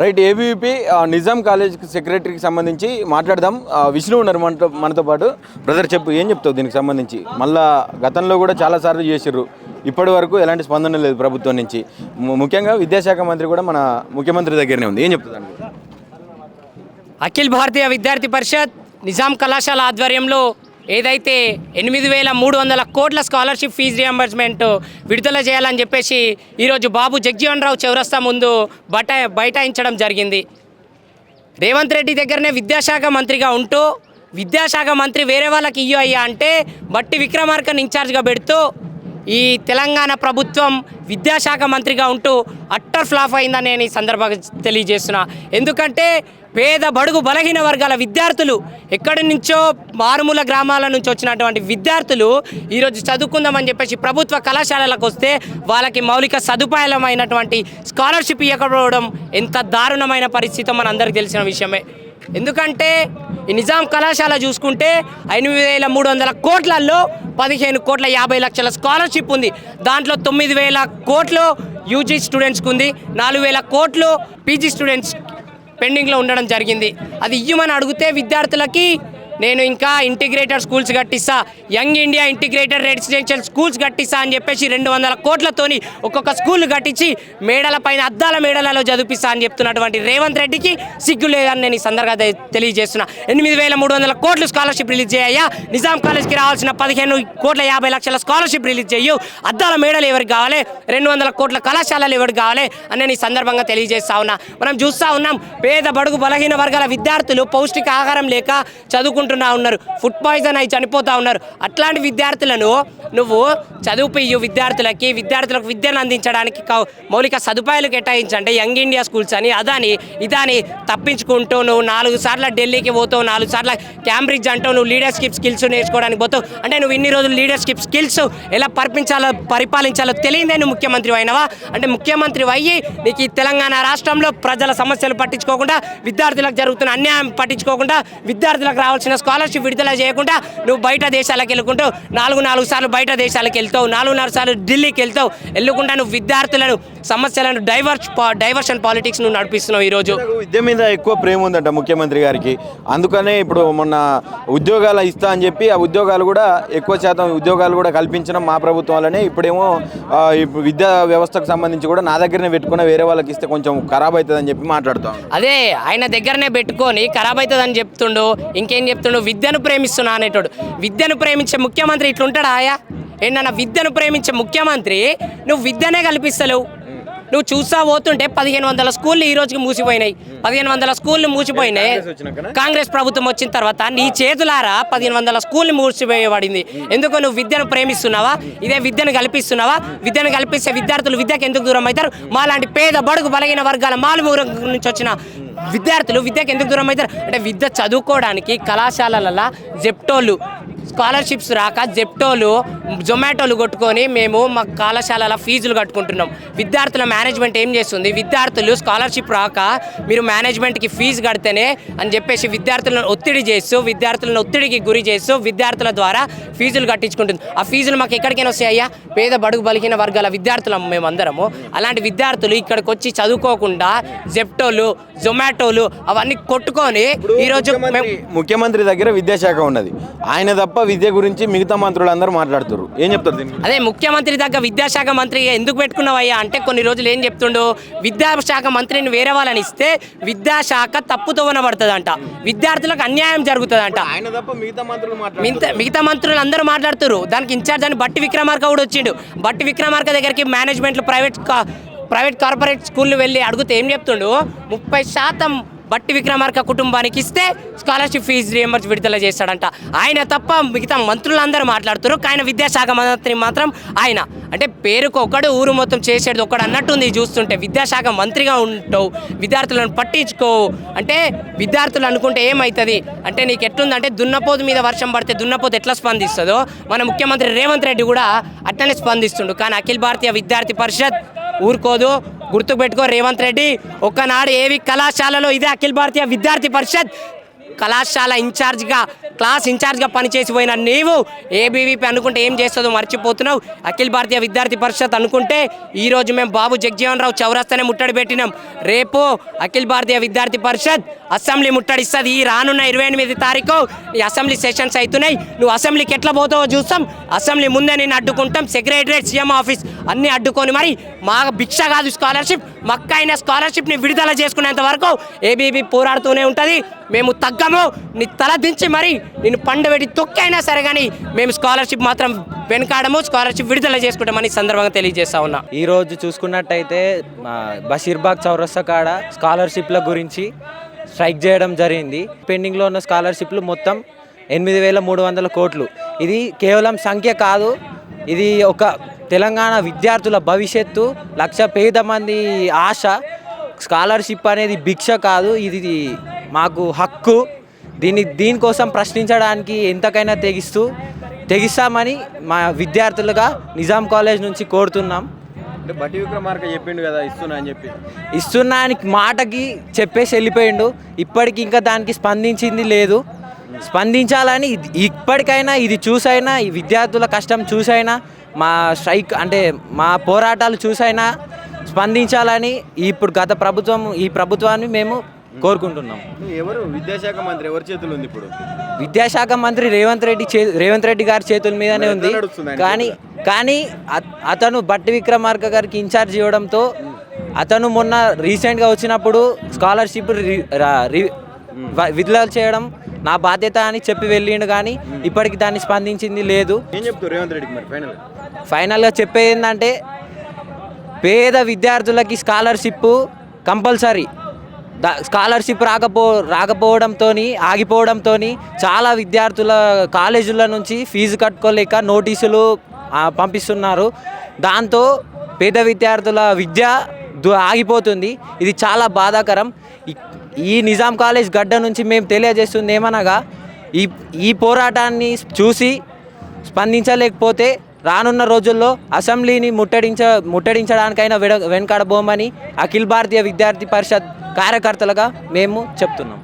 Right. ABVP Nizam college సెక్రటరీకి సంబంధించి మాట్లాడదాం. విష్ణు ఉన్నారు మనతో పాటు. బ్రదర్ చెప్పు, ఏం చెప్తావు దీనికి సంబంధించి? మళ్ళా గతంలో కూడా చాలాసార్లు చేసిర్రు, ఇప్పటి వరకు ఎలాంటి స్పందన లేదు ప్రభుత్వం నుంచి. ముఖ్యంగా విద్యాశాఖ మంత్రి కూడా మన ముఖ్యమంత్రి దగ్గరనే ఉంది, ఏం చెప్తుంది? అఖిల భారతీయ విద్యార్థి పరిషత్ నిజాం కళాశాల ఆధ్వర్యంలో ఏదైతే 8,300 కోట్ల స్కాలర్షిప్ ఫీజు రియంబర్స్మెంట్ విడుదల చేయాలని చెప్పేసి ఈరోజు బాబు జగజీవన్ రావు చౌరస్తా ముందు బైఠాయించడం జరిగింది. రేవంత్ రెడ్డి దగ్గరనే విద్యాశాఖ మంత్రిగా ఉంటూ విద్యాశాఖ మంత్రి వేరే వాళ్ళకి ఇయ్యో అయ్యా అంటే బట్టి విక్రమార్కని ఇన్ఛార్జ్గా పెడుతూ ఈ తెలంగాణ ప్రభుత్వం విద్యాశాఖ మంత్రిగా ఉంటూ అట్టర్ ఫ్లాప్ అయిందని నేను ఈ సందర్భంగా తెలియజేస్తున్నా. ఎందుకంటే పేద బడుగు బలహీన వర్గాల విద్యార్థులు, ఎక్కడి నుంచో మారుమూల గ్రామాల నుంచి వచ్చినటువంటి విద్యార్థులు ఈరోజు చదువుకుందామని చెప్పేసి ప్రభుత్వ కళాశాలలకు వస్తే వాళ్ళకి మౌలిక సదుపాయాలమైనటువంటి స్కాలర్షిప్ ఇవ్వకపోవడం ఎంత దారుణమైన పరిస్థితి మనందరికీ తెలిసిన విషయమే. ఎందుకంటే ఈ నిజాం కళాశాల చూసుకుంటే 8,300 కోట్లలో 15,50,00,000 స్కాలర్షిప్ ఉంది. దాంట్లో 9,000 కోట్లు యూజీ స్టూడెంట్స్కి ఉంది, 4,000 కోట్లు పీజీ స్టూడెంట్స్ పెండింగ్లో ఉండడం జరిగింది. అది ఇవ్వమని అడిగితే విద్యార్థులకి నేను ఇంకా ఇంటిగ్రేటెడ్ స్కూల్స్ కట్టిస్తా, young India integrated residential schools కట్టిస్తా అని చెప్పేసి 200 కోట్లతోని ఒక్కొక్క స్కూల్ కట్టించి మేడల పైన అద్దాల మేడలలో చదివిస్తా అని చెప్తున్నటువంటి రేవంత్ రెడ్డికి సిగ్గు లేదని నేను ఈ సందర్భంగా తెలియజేస్తున్నా. 8,300 కోట్లు స్కాలర్షిప్ రిలీజ్ చేయయ్యా, నిజాం కాలేజ్కి రావాల్సిన 15,50,00,000 స్కాలర్షిప్ రిలీజ్ చేయు, అద్దాల మేడలు ఎవరికి కావాలి, 200 కోట్ల కళాశాలలు ఎవరికి కావాలి అని నేను ఈ సందర్భంగా తెలియజేస్తా ఉన్నా. మనం చూస్తూ ఉన్నాం, పేద బడుగు బలహీన వర్గాల విద్యార్థులు పౌష్టిక ఆహారం లేక చదువుకుంటున్నా ఉన్నారు, ఫుడ్ పాయిజన్ అయి చనిపోతూ ఉన్నారు. అట్లాంటి విద్యార్థులను నువ్వు చదువుపియ్యు, విద్యార్థులకు విద్యను అందించడానికి మౌలిక సదుపాయాలు కేటాయించంటే యంగ్ ఇండియా స్కూల్స్ అని అదని ఇదని తప్పించుకుంటూ నువ్వు 4 సార్లు ఢిల్లీకి పోతావు, 4 సార్లు క్యాంబ్రిడ్జ్ అంటావు, నువ్వు లీడర్షిప్ స్కిల్స్ నేర్చుకోవడానికి పోతావు. అంటే నువ్వు ఇన్ని రోజులు లీడర్షిప్ స్కిల్స్ ఎలా పరిపాలించాలో తెలియదే నువ్వు ముఖ్యమంత్రి అయినవా? అంటే ముఖ్యమంత్రి అయ్యి నీకు ఈ తెలంగాణ రాష్ట్రంలో ప్రజల సమస్యలు పట్టించుకోకుండా, విద్యార్థులకు జరుగుతున్న అన్యాయం పట్టించుకోకుండా, విద్యార్థులకు రావాల్సిన స్కాలర్షిప్ విడుదల చేయకుండా నువ్వు బయట దేశాలకు వెళ్ళుకుంటూ 4 సార్లు బయట దేశాలకు వెళ్తావు, 4 సార్లు ఢిల్లీకి వెళ్తావు, వెళ్ళకుండా నువ్వు విద్యార్థులను సమస్యలను డైవర్షన్ పాలిటిక్స్ నువ్వు నడిపిస్తున్నావు. ఈరోజు విద్య మీద ఎక్కువ ప్రేమ ఉందంట ముఖ్యమంత్రి గారికి, అందుకనే ఇప్పుడు మొన్న ఉద్యోగాలు ఇస్తా అని చెప్పి ఆ ఉద్యోగాలు కూడా ఎక్కువ శాతం ఉద్యోగాలు కూడా కల్పించడం మా ప్రభుత్వం వల్లనే. ఇప్పుడేమో విద్యా వ్యవస్థకు సంబంధించి కూడా నా దగ్గరనే పెట్టుకున్న వేరే వాళ్ళకి ఇస్తే కొంచెం ఖరాబ్ అవుతుందని చెప్పి మాట్లాడుతాం. అదే ఆయన దగ్గరనే పెట్టుకొని ఖరాబ్ అవుతుందని చెప్తుండు. ఇంకేం చెప్తుండు? విద్యను ప్రేమిస్తున్నా అనేటోడు. విద్యను ప్రేమించే ముఖ్యమంత్రి ఇట్లుంటాడా? ఆయా ఏంటన్నా విద్యను ప్రేమించే ముఖ్యమంత్రి నువ్వు విద్యనే కల్పిస్తలేవు. నువ్వు చూస్తా పోతుంటే 1,500 స్కూళ్ళు ఈ రోజుకి మూసిపోయినాయి. 1,500 స్కూళ్ళు మూసిపోయినాయి కాంగ్రెస్ ప్రభుత్వం వచ్చిన తర్వాత. నీ చేతులారా 1,500 స్కూళ్ళు మూసిపోయబడింది. ఎందుకు? నువ్వు విద్యను ప్రేమిస్తున్నావా? ఇదే విద్యను కల్పిస్తున్నావా? విద్యను కల్పిస్తే విద్యార్థులు విద్యకు ఎందుకు దూరం అవుతారు? మాలాంటి పేద బడుగు బలహీన వర్గాల మాలుమూల నుంచి వచ్చిన విద్యార్థులు విద్యకు ఎందుకు దూరం అవుతారు? అంటే విద్య చదువుకోవడానికి కళాశాలలలో జెప్టోలు స్కాలర్షిప్స్ రాక జెప్టోలు జొమాటోలు కొట్టుకొని మేము మా కళాశాలల ఫీజులు కట్టుకుంటున్నాం. విద్యార్థుల మేనేజ్మెంట్ ఏం చేస్తుంది? విద్యార్థులు స్కాలర్షిప్ రాక మీరు మేనేజ్మెంట్కి ఫీజు కడితేనే అని చెప్పేసి విద్యార్థులను ఒత్తిడి చేస్తూ, విద్యార్థులను ఒత్తిడికి గురి చేస్తూ విద్యార్థుల ద్వారా ఫీజులు కట్టించుకుంటుంది. ఆ ఫీజులు మాకు ఎక్కడికైనా వస్తాయ్యా? పేద బడుగు బలిగిన వర్గాల విద్యార్థులం మేమందరము. అలాంటి విద్యార్థులు ఇక్కడికి వచ్చి చదువుకోకుండా జెప్టోలు జొమాటోలు అవన్నీ కొట్టుకొని ఈరోజు ముఖ్యమంత్రి దగ్గర విద్యాశాఖ ఉన్నది, ఆయన తప్ప విద్య గురించి మిగతా మంత్రులు అందరూ మాట్లాడుతారు. ఏం చెప్తారు దీనికి? అదే ముఖ్యమంత్రి దగ్గర విద్యాశాఖ మంత్రి ఎందుకు పెట్టుకున్నావయ్యా అంటే కొన్ని రోజులు ఏం చెప్తుండు? విద్యాశాఖ మంత్రిని వేరే వాళ్ళని ఇస్తే విద్యాశాఖ తప్పుతో వినబడుతుందంట, విద్యార్థులకు అన్యాయం జరుగుతుందంట. ఆయన తప్ప మిగతా మంత్రులు అందరూ మాట్లాడుతారు. దానికి ఇన్ఛార్జ్ అని బట్టి విక్రమార్క కూడా వచ్చిండు. బట్టి విక్రమార్క దగ్గరికి మేనేజ్మెంట్లు ప్రైవేట్ కార్పొరేట్ స్కూళ్ళు వెళ్ళి అడిగితే ఏం చెప్తుండు? 30% బట్టి విక్రమార్క కుటుంబానికి ఇస్తే స్కాలర్షిప్ ఫీజు రియంబర్స్ విడుదల చేస్తాడంట. ఆయన తప్ప మిగతా మంత్రులందరూ మాట్లాడుతారు, కానీ విద్యాశాఖ మంత్రి మాత్రం ఆయన అంటే పేరుకు ఒకడు ఊరు మొత్తం చేసేది ఒకడు అన్నట్టుంది చూస్తుంటే. విద్యాశాఖ మంత్రిగా ఉంటావు, విద్యార్థులను పట్టించుకోవు అంటే విద్యార్థులు అనుకుంటే ఏమవుతుంది అంటే నీకు ఎట్లుందంటే దున్నపోతు మీద వర్షం పడితే దున్నపోతు ఎట్లా స్పందిస్తుందో మన ముఖ్యమంత్రి రేవంత్ రెడ్డి కూడా అట్లనే స్పందిస్తుండు. కానీ అఖిల భారతీయ విద్యార్థి పరిషత్ ఊరుకోదు. గుర్తుపెట్టుకో రేవంత్ రెడ్డి, ఒక్కనాడు ఏవి కళాశాలలో ఇదే అఖిల భారతీయ విద్యార్థి పరిషత్ కళాశాల ఇన్ఛార్జ్గా క్లాస్ ఇన్ఛార్జ్గా పనిచేసి పోయిన నీవు ఏబీవీపీ అనుకుంటే ఏం చేస్తుందో మర్చిపోతున్నావు. అఖిల భారతీయ విద్యార్థి పరిషత్ అనుకుంటే ఈరోజు మేము బాబు జగజీవన్ రావు చౌరస్తానే ముట్టడి పెట్టినాం. రేపు అఖిల భారతీయ విద్యార్థి పరిషత్ అసెంబ్లీ ముట్టడిస్తుంది. ఈ రానున్న 28 తారీఖు ఈ అసెంబ్లీ సెషన్స్ అవుతున్నాయి. నువ్వు అసెంబ్లీకి ఎట్లా పోతావో చూస్తాం. అసెంబ్లీ ముందే నేను అడ్డుకుంటాం. సెక్రటరియట్, సీఎం ఆఫీస్ అన్నీ అడ్డుకొని మరి మా భిక్ష కాదు స్కాలర్షిప్, మక్కైన స్కాలర్షిప్ని విడుదల చేసుకునేంత వరకు ఏబీవీ పోరాడుతూనే ఉంటుంది. మేము తగ్గము. నీ తల దించి మరి నేను పండుబెట్టి తొక్కైనా సరే కానీ మేము స్కాలర్షిప్ మాత్రం వెనకాడము. స్కాలర్షిప్ విడుదల చేసుకుంటామని సందర్భంగా తెలియజేస్తా ఉన్నా. ఈరోజు చూసుకున్నట్టయితే బషీర్బాగ్ చౌరస్తా కాడ స్కాలర్షిప్ల గురించి స్ట్రైక్ చేయడం జరిగింది. పెండింగ్లో ఉన్న స్కాలర్షిప్లు మొత్తం 8,300 కోట్లు. ఇది కేవలం సంఖ్య కాదు, ఇది ఒక తెలంగాణ విద్యార్థుల భవిష్యత్తు, లక్ష పేద మంది ఆశ. స్కాలర్షిప్ అనేది భిక్ష కాదు, ఇది మాకు హక్కు. దీనికోసం ప్రశ్నించడానికి ఎంతకైనా తెగిస్తామని మా విద్యార్థులుగా నిజాం కాలేజ్ నుంచి కోరుతున్నాం. అంటే బట్టి విక్రమార్క చెప్పిండు కదా ఇస్తున్నా అని చెప్పి, ఇస్తున్నానికి మాటకి చెప్పేసి వెళ్ళిపోయిండు. ఇప్పటికి ఇంకా దానికి స్పందించింది లేదు. స్పందించాలని ఇప్పటికైనా ఇది చూసైనా, ఈ విద్యార్థుల కష్టం చూసైనా, మా స్ట్రైక్ అంటే మా పోరాటాలు చూసైనా స్పందించాలని ఇప్పుడు ఈ ప్రభుత్వాన్ని మేము కోరుకుంటున్నాం. ఎవరు విద్యాశాఖ మంత్రి ఎవరి చేతులు ఉంది ఇప్పుడు? విద్యాశాఖ మంత్రి రేవంత్ రెడ్డి గారి చేతుల మీదనే ఉంది. కానీ అతను బట్టి విక్రమార్క గారికి ఇన్ఛార్జ్ ఇవ్వడంతో అతను మొన్న రీసెంట్గా వచ్చినప్పుడు స్కాలర్షిప్ విడుదల చేయడం నా బాధ్యత అని చెప్పి వెళ్ళిండు. కానీ ఇప్పటికి దాన్ని స్పందించింది లేదు. ఏం చెప్తారు రేవంత్ రెడ్డికి మరి ఫైనల్గా చెప్పేది ఏంటంటే, పేద విద్యార్థులకి స్కాలర్షిప్ కంపల్సరీ. స్కాలర్షిప్ రాకపోవడంతో ఆగిపోవడంతో చాలా విద్యార్థుల కాలేజీల నుంచి ఫీజు కట్టుకోలేక నోటీసులు పంపిస్తున్నారు. దాంతో పేద విద్యార్థుల విద్య ఆగిపోతుంది. ఇది చాలా బాధాకరం. ఈ నిజాం కాలేజ్ గడ్డ నుంచి మేము తెలియజేస్తుంది ఏమనగా, ఈ పోరాటాన్ని చూసి స్పందించలేకపోతే రానున్న రోజుల్లో అసెంబ్లీని ముట్టడించడానికైనా వెనకాడబోమని అఖిల భారతీయ విద్యార్థి పరిషత్ కార్యకర్తలుగా మేము చెప్తున్నాం.